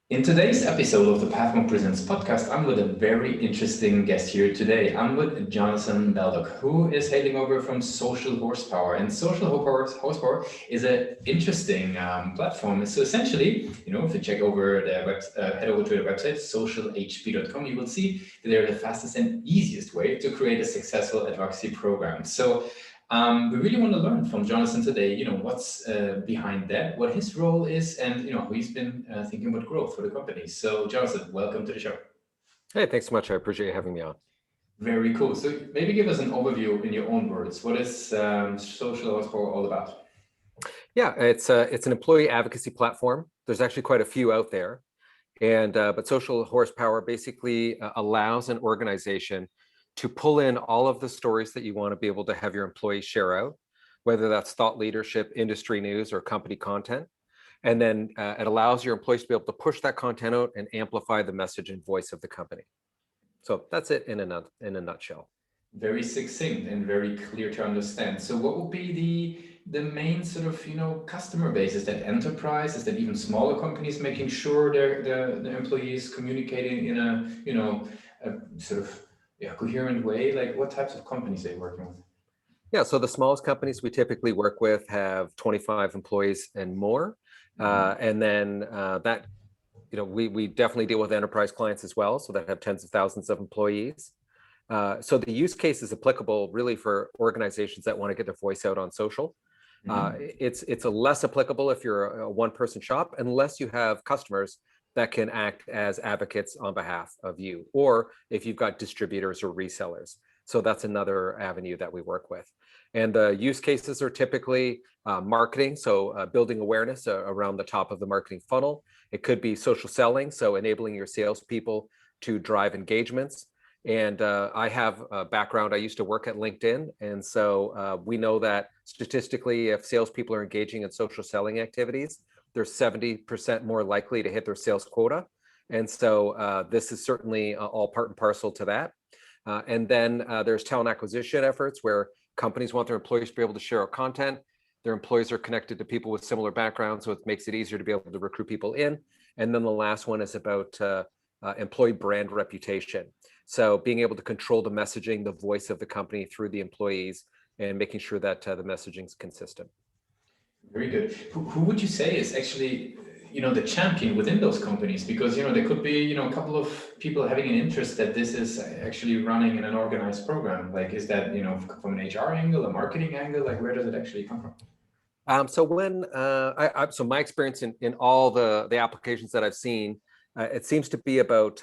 In today's episode of the Pathmo Presents podcast, I'm with a very interesting guest here today. I'm with Jonathan Baldock, who is hailing over from Social Horsepower. And Social Horsepower is an interesting platform. So essentially, if you check over their head over to their website, socialhp.com, you will see that they're the fastest and easiest way to create a successful advocacy program. So we really want to learn from Jonathan today, what's behind that, what his role is, and, who he's been thinking about growth for the company. So, Jonathan, welcome to the show. Hey, thanks so much. I appreciate you having me on. Very cool. So maybe give us an overview in your own words. What is Social Horsepower all about? Yeah, it's an employee advocacy platform. There's actually quite a few out there. But Social Horsepower basically allows an organization to pull in all of the stories that you want to be able to have your employees share out, whether that's thought leadership, industry news, or company content. And then it allows your employees to be able to push that content out and amplify the message and voice of the company. So that's it in a nutshell. Very succinct and very clear to understand. So what would be the main sort of customer base? Is that enterprise? Is that even smaller companies making sure the employees communicating in a sort of coherent way? Like what types of companies are you working with? Yeah, so the smallest companies we typically work with have 25 employees and more. And then we definitely deal with enterprise clients as well, so that have tens of thousands of employees. So the use case is applicable really for organizations that want to get their voice out on social. It's a less applicable if you're a one-person shop, unless you have customers that can act as advocates on behalf of you, or if you've got distributors or resellers. So that's another avenue that we work with. And the use cases are typically marketing, so building awareness around the top of the marketing funnel. It could be social selling, so enabling your salespeople to drive engagements. And I have a background, I used to work at LinkedIn. And so we know that statistically, if salespeople are engaging in social selling activities, they're 70% more likely to hit their sales quota. And so this is certainly all part and parcel to that. And then there's talent acquisition efforts where companies want their employees to be able to share our content. Their employees are connected to people with similar backgrounds, so it makes it easier to be able to recruit people in. And then the last one is about employee brand reputation. So being able to control the messaging, the voice of the company through the employees, and making sure that the messaging is consistent. Very good. Who would you say is actually the champion within those companies? Because there could be a couple of people having an interest that this is actually running in an organized program. Like, is that from an HR angle, a marketing angle? Like, where does it actually come from? So when so my experience in all the applications that I've seen, it seems to be about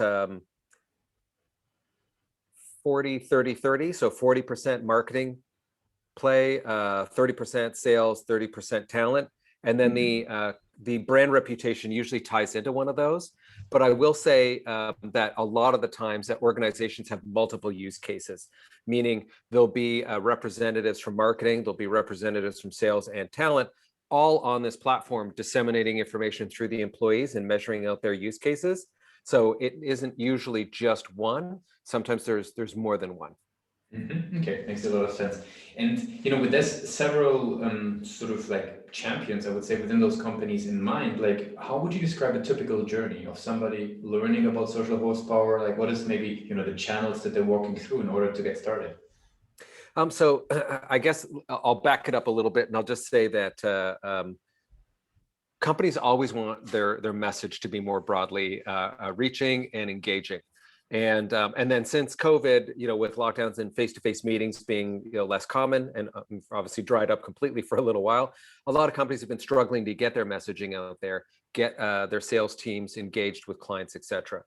40, 30, 30. So 40% marketing play, 30% sales, 30% talent. And then the brand reputation usually ties into one of those. But I will say that a lot of the times that organizations have multiple use cases, meaning there'll be representatives from marketing, there'll be representatives from sales and talent, all on this platform disseminating information through the employees and measuring out their use cases. So it isn't usually just one. Sometimes there's more than one. Okay, makes a lot of sense. And with this several sort of like champions, I would say, within those companies in mind, like how would you describe a typical journey of somebody learning about social horsepower? Like what is maybe the channels that they're walking through in order to get started? So I guess I'll back it up a little bit, and I'll just say that companies always want their message to be more broadly reaching and engaging. And then since COVID, with lockdowns and face-to-face meetings being less common and obviously dried up completely for a little while, a lot of companies have been struggling to get their messaging out there, get their sales teams engaged with clients, etc.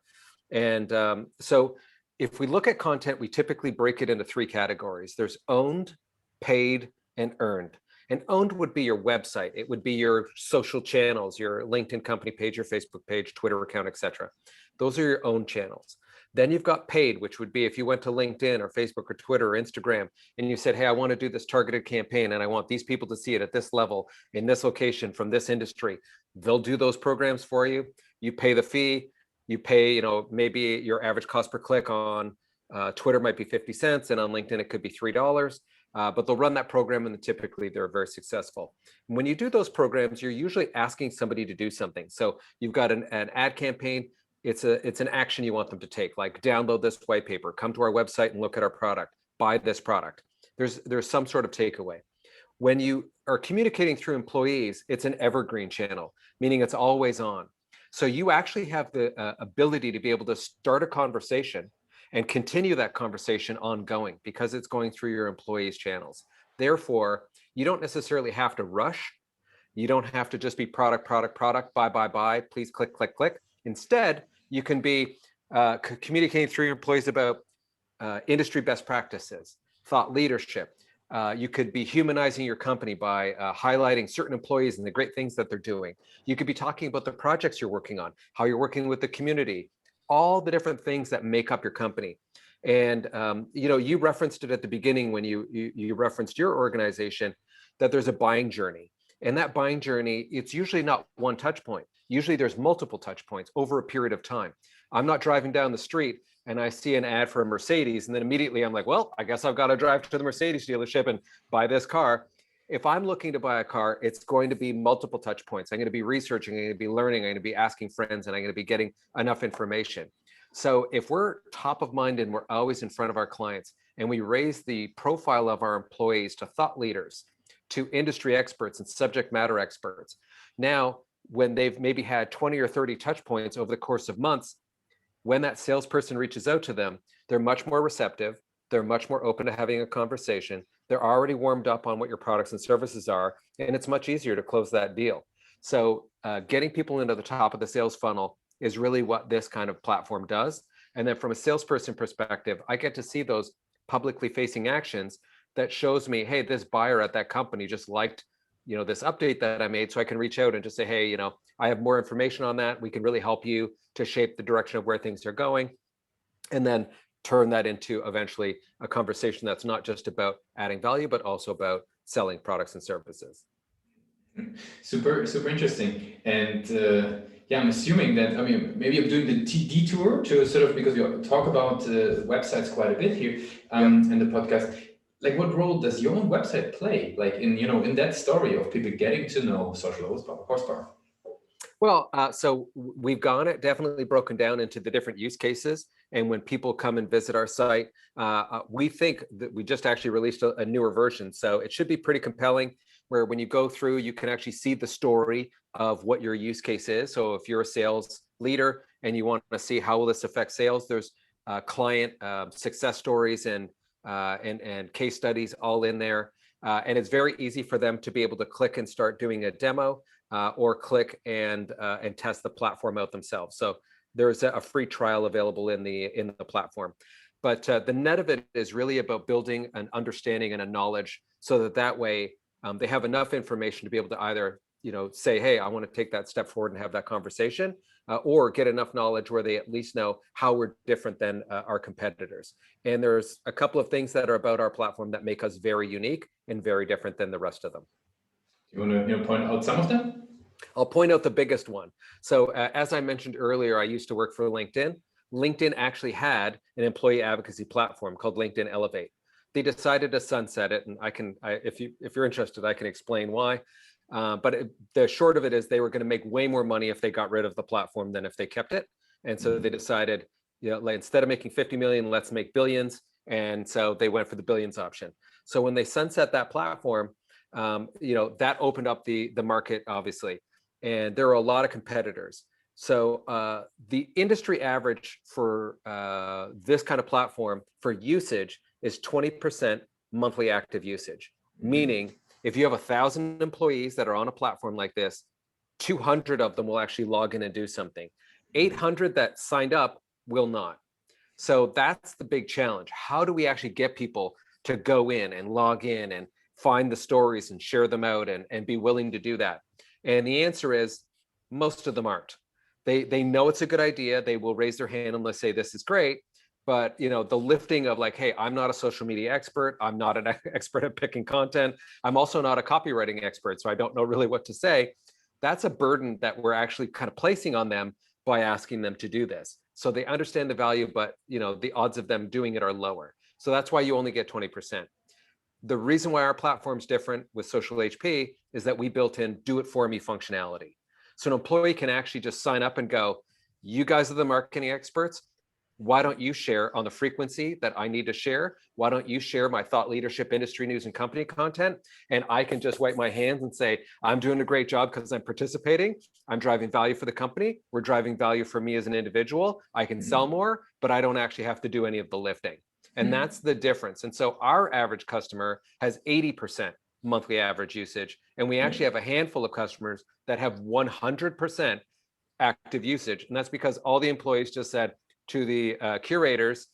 And so if we look at content, we typically break it into three categories. There's owned, paid, and earned. And owned would be your website. It would be your social channels, your LinkedIn company page, your Facebook page, Twitter account, etc. Those are your own channels. Then you've got paid, which would be if you went to LinkedIn or Facebook or Twitter or Instagram and you said, hey, I want to do this targeted campaign and I want these people to see it at this level, in this location, from this industry. They'll do those programs for you. You pay the fee. You pay, maybe your average cost per click on Twitter might be 50 cents and on LinkedIn it could be $3. but they'll run that program and typically they're very successful. And when you do those programs, you're usually asking somebody to do something. So you've got an ad campaign. It's an action you want them to take, like download this white paper, come to our website and look at our product, buy this product. There's some sort of takeaway. When you are communicating through employees, it's an evergreen channel, meaning it's always on. So you actually have the ability to be able to start a conversation and continue that conversation ongoing because it's going through your employees' channels. Therefore, you don't necessarily have to rush. You don't have to just be product, buy, please click, click, click. Instead, you can be communicating through your employees about industry best practices, thought leadership. You could be humanizing your company by highlighting certain employees and the great things that they're doing. You could be talking about the projects you're working on, how you're working with the community, all the different things that make up your company. And you referenced it at the beginning when you referenced your organization, that there's a buying journey. And that buying journey, it's usually not one touch point. Usually there's multiple touch points over a period of time. I'm not driving down the street and I see an ad for a Mercedes, and then immediately I'm like, well, I guess I've got to drive to the Mercedes dealership and buy this car. If I'm looking to buy a car, it's going to be multiple touch points. I'm going to be researching, I'm going to be learning, I'm going to be asking friends, and I'm going to be getting enough information. So if we're top of mind and we're always in front of our clients and we raise the profile of our employees to thought leaders, to industry experts and subject matter experts, now when they've maybe had 20 or 30 touch points over the course of months, when that salesperson reaches out to them, they're much more receptive. They're much more open to having a conversation. They're already warmed up on what your products and services are, and it's much easier to close that deal. So getting people into the top of the sales funnel is really what this kind of platform does. And then from a salesperson perspective, I get to see those publicly facing actions that shows me, hey, this buyer at that company just liked this update that I made, so I can reach out and just say, hey, I have more information on that. We can really help you to shape the direction of where things are going, and then turn that into eventually a conversation that's not just about adding value, but also about selling products and services. Super, super interesting. And yeah, I'm assuming that, maybe I'm doing the detour to sort of, because we talk about websites quite a bit here in the podcast. Like, what role does your own website play, like in that story of people getting to know social horsepower? Well, so we've definitely broken down into the different use cases. And when people come and visit our site, we think that we just actually released a newer version. So it should be pretty compelling, where when you go through, you can actually see the story of what your use case is. So if you're a sales leader and you want to see how will this affect sales, there's client success stories and case studies all in there. And it's very easy for them to be able to click and start doing a demo or click and test the platform out themselves. So there's a free trial available in the platform. But the net of it is really about building an understanding and a knowledge so that way they have enough information to be able to either say, hey, I want to take that step forward and have that conversation, or get enough knowledge where they at least know how we're different than our competitors. And there's a couple of things that are about our platform that make us very unique and very different than the rest of them. You want to point out some of them? I'll point out the biggest one. So as I mentioned earlier, I used to work for LinkedIn. LinkedIn actually had an employee advocacy platform called LinkedIn Elevate. They decided to sunset it, and if you're interested, I can explain why. But the short of it is they were going to make way more money if they got rid of the platform than if they kept it. And so they decided, instead of making 50 million, let's make billions. And so they went for the billions option. So when they sunset that platform, that opened up the market, obviously. And there are a lot of competitors. So the industry average for this kind of platform for usage is 20% monthly active usage, meaning if you have 1,000 employees that are on a platform like this, 200 of them will actually log in and do something. 800 that signed up will not. So that's the big challenge. How do we actually get people to go in and log in and find the stories and share them out and be willing to do that? And the answer is most of them aren't. They know it's a good idea. They will raise their hand and let's say this is great. But the lifting of like, hey, I'm not a social media expert. I'm not an expert at picking content. I'm also not a copywriting expert, so I don't know really what to say. That's a burden that we're actually kind of placing on them by asking them to do this. So they understand the value, but the odds of them doing it are lower. So that's why you only get 20%. The reason why our platform's different with Social HP is that we built in do it for me functionality. So an employee can actually just sign up and go, you guys are the marketing experts. Why don't you share on the frequency that I need to share? Why don't you share my thought leadership, industry news, and company content? And I can just wipe my hands and say, I'm doing a great job because I'm participating. I'm driving value for the company. We're driving value for me as an individual. I can sell more, but I don't actually have to do any of the lifting. And that's the difference. And so our average customer has 80% monthly average usage. And we actually have a handful of customers that have 100% active usage. And that's because all the employees just said to the curators,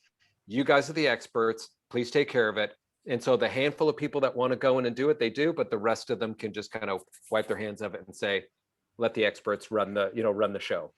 you guys are the experts, please take care of it. And so the handful of people that want to go in and do it, they do, but the rest of them can just kind of wipe their hands of it and say, let the experts run the show.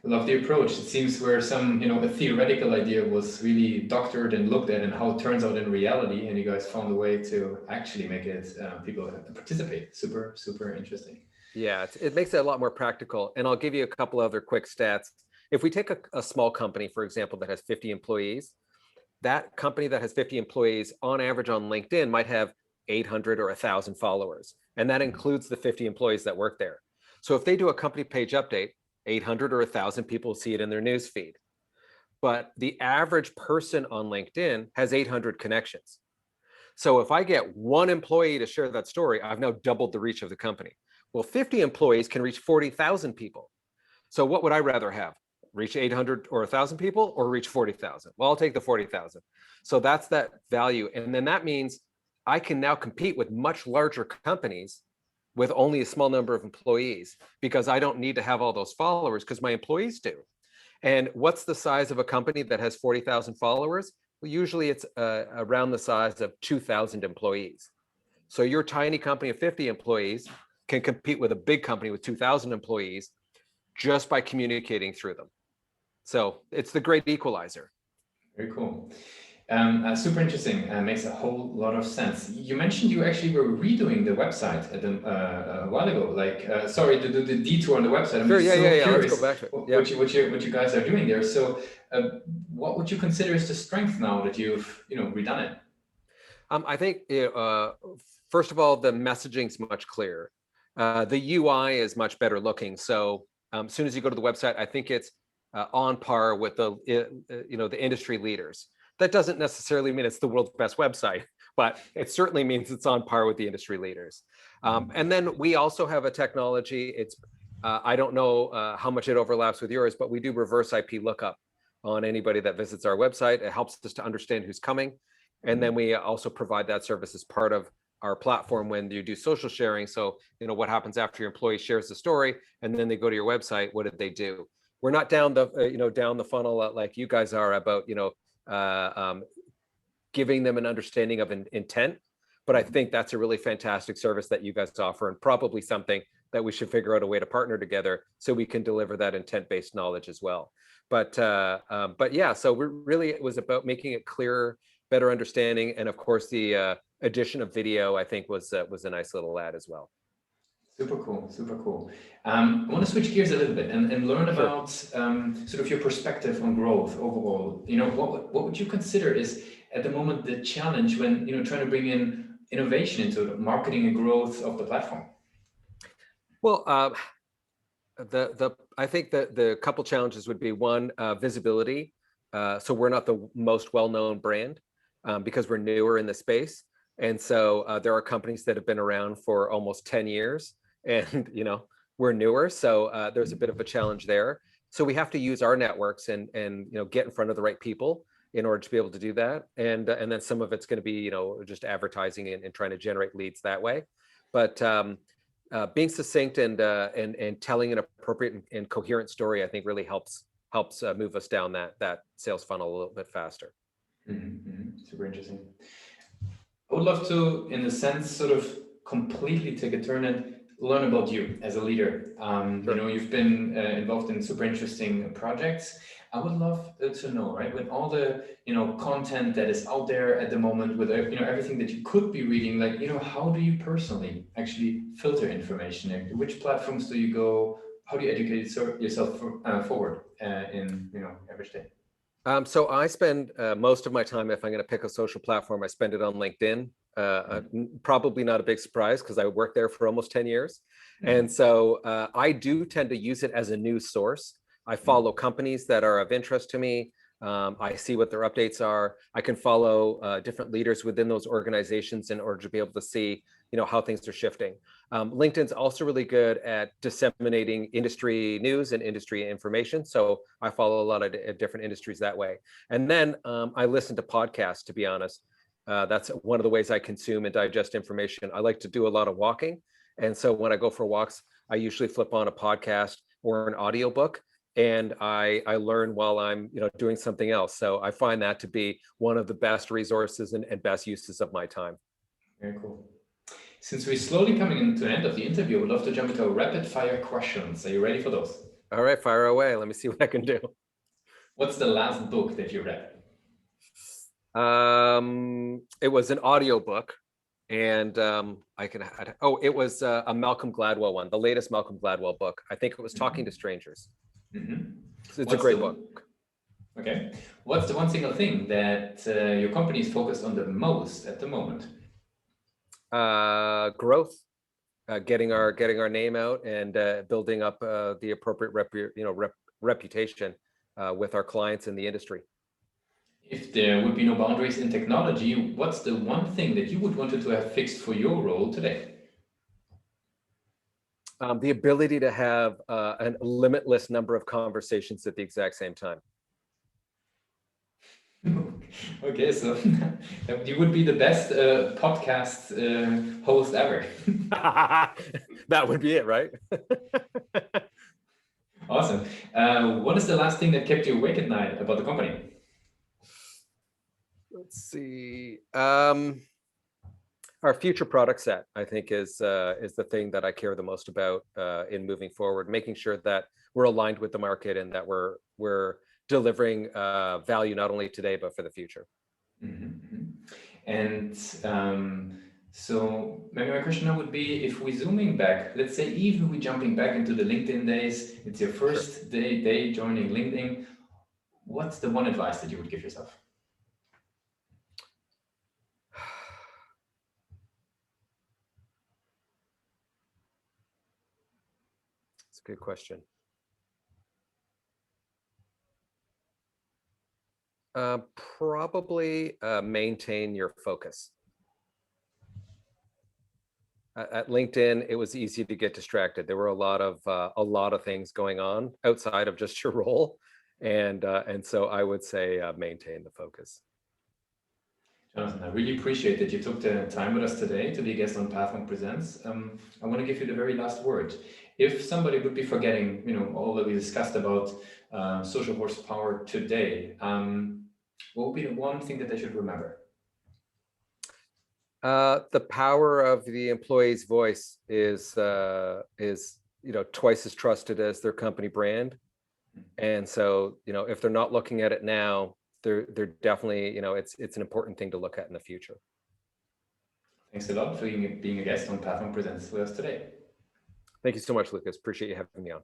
I love the approach. It seems where some, a theoretical idea was really doctored and looked at and how it turns out in reality, and you guys found a way to actually make it people participate. Super, super interesting. Yeah, it makes it a lot more practical. And I'll give you a couple other quick stats. If we take a small company, for example, that has 50 employees, that company that has 50 employees on average on LinkedIn might have 800 or 1,000 followers. And that includes the 50 employees that work there. So if they do a company page update, 800 or 1,000 people see it in their news feed. But the average person on LinkedIn has 800 connections. So if I get one employee to share that story, I've now doubled the reach of the company. Well, 50 employees can reach 40,000 people. So what would I rather have? Reach 800 or 1,000 people or reach 40,000? Well, I'll take the 40,000. So that's that value. And then that means I can now compete with much larger companies with only a small number of employees because I don't need to have all those followers because my employees do. And what's the size of a company that has 40,000 followers? Well, usually it's around the size of 2,000 employees. So your tiny company of 50 employees can compete with a big company with 2,000 employees just by communicating through them. So it's the great equalizer. Very cool. Super interesting. Makes a whole lot of sense. You mentioned you actually were redoing the website a while ago. Like, sorry to do the detour on the website. I'm Sure, just so curious let's go back to it. what you guys are doing there. So, what would you consider is the strength now that you've redone it? I think first of all, the messaging's much clearer. The UI is much better looking. So as soon as you go to the website, I think it's on par with the industry leaders. That doesn't necessarily mean it's the world's best website, but it certainly means it's on par with the industry leaders. And then we also have a technology. It's I don't know how much it overlaps with yours, but we do reverse IP lookup on anybody that visits our website. It helps us to understand who's coming. And then we also provide that service as part of our platform when you do social sharing. So, what happens after your employee shares the story and then they go to your website, what did they do? We're not down the funnel like you guys are about, giving them an understanding of an intent. But I think that's a really fantastic service that you guys offer and probably something that we should figure out a way to partner together so we can deliver that intent-based knowledge as well. But yeah, so it was about making it clearer, better understanding, and of course the addition of video I think was a nice little add as well. Super cool, super cool. I want to switch gears a little bit and learn about sort of your perspective on growth overall. What would you consider is at the moment the challenge when trying to bring in innovation into the marketing and growth of the platform? Well, I think that the couple challenges would be one, visibility. So we're not the most well-known brand because we're newer in the space. And so there are companies that have been around for almost 10 years and, we're newer. So there's a bit of a challenge there. So we have to use our networks and get in front of the right people in order to be able to do that. And then some of it's going to be, just advertising and trying to generate leads that way. But being succinct and telling an appropriate and coherent story, I think really helps move us down that sales funnel a little bit faster. Super interesting. I would love to, in a sense, sort of completely take a turn and learn about you as a leader. Sure. You've been involved in super interesting projects. I would love to know, right, with all the content that is out there at the moment, with everything that you could be reading, like how do you personally actually filter information? Which platforms do you go? How do you educate yourself forward in average day? So I spend most of my time, if I'm going to pick a social platform, I spend it on LinkedIn. Probably not a big surprise because I worked there for almost 10 years. And so I do tend to use it as a news source. I follow companies that are of interest to me. I see what their updates are. I can follow different leaders within those organizations in order to be able to see, how things are shifting. LinkedIn's also really good at disseminating industry news and industry information. So I follow a lot of different industries that way. And then I listen to podcasts, to be honest. That's one of the ways I consume and digest information. I like to do a lot of walking. And so when I go for walks, I usually flip on a podcast or an audiobook, and I learn while I'm doing something else. So I find that to be one of the best resources and best uses of my time. Very cool. Since we're slowly coming into the end of the interview, I would love to jump into rapid fire questions. Are you ready for those? All right, fire away. Let me see what I can do. What's the last book that you read? It was an audiobook, and it was a Malcolm Gladwell one, the latest Malcolm Gladwell book. I think it was Talking to Strangers. It's a great book. Okay. What's the one single thing that your company is focused on the most at the moment? Growth, getting our name out and building up the appropriate reputation with our clients in the industry. If there would be no boundaries in technology, what's the one thing that you would want to have fixed for your role today? The ability to have a limitless number of conversations at the exact same time. Okay, so you would be the best podcast host ever. That would be it, right? Awesome. What is the last thing that kept you awake at night about the company? Let's see. Our future product set, I think, is the thing that I care the most about in moving forward, making sure that we're aligned with the market and that we're delivering value not only today but for the future. And so maybe my question now would be, if we're zooming back, let's say even we're jumping back into the LinkedIn days, it's your first day joining LinkedIn. What's the one advice that you would give yourself? It's a good question. Probably maintain your focus. At LinkedIn, it was easy to get distracted. There were a lot of things going on outside of just your role, and so I would say maintain the focus. Jonathan, I really appreciate that you took the time with us today to be a guest on Pathmark Presents. I want to give you the very last word. If somebody would be forgetting, all that we discussed about social horsepower today, what would be the one thing that they should remember? The power of the employee's voice is twice as trusted as their company brand, and so if they're not looking at it now, they're definitely it's an important thing to look at in the future. Thanks a lot for being a guest on Pathmark Presents with us today. Thank you so much, Lucas. Appreciate you having me on.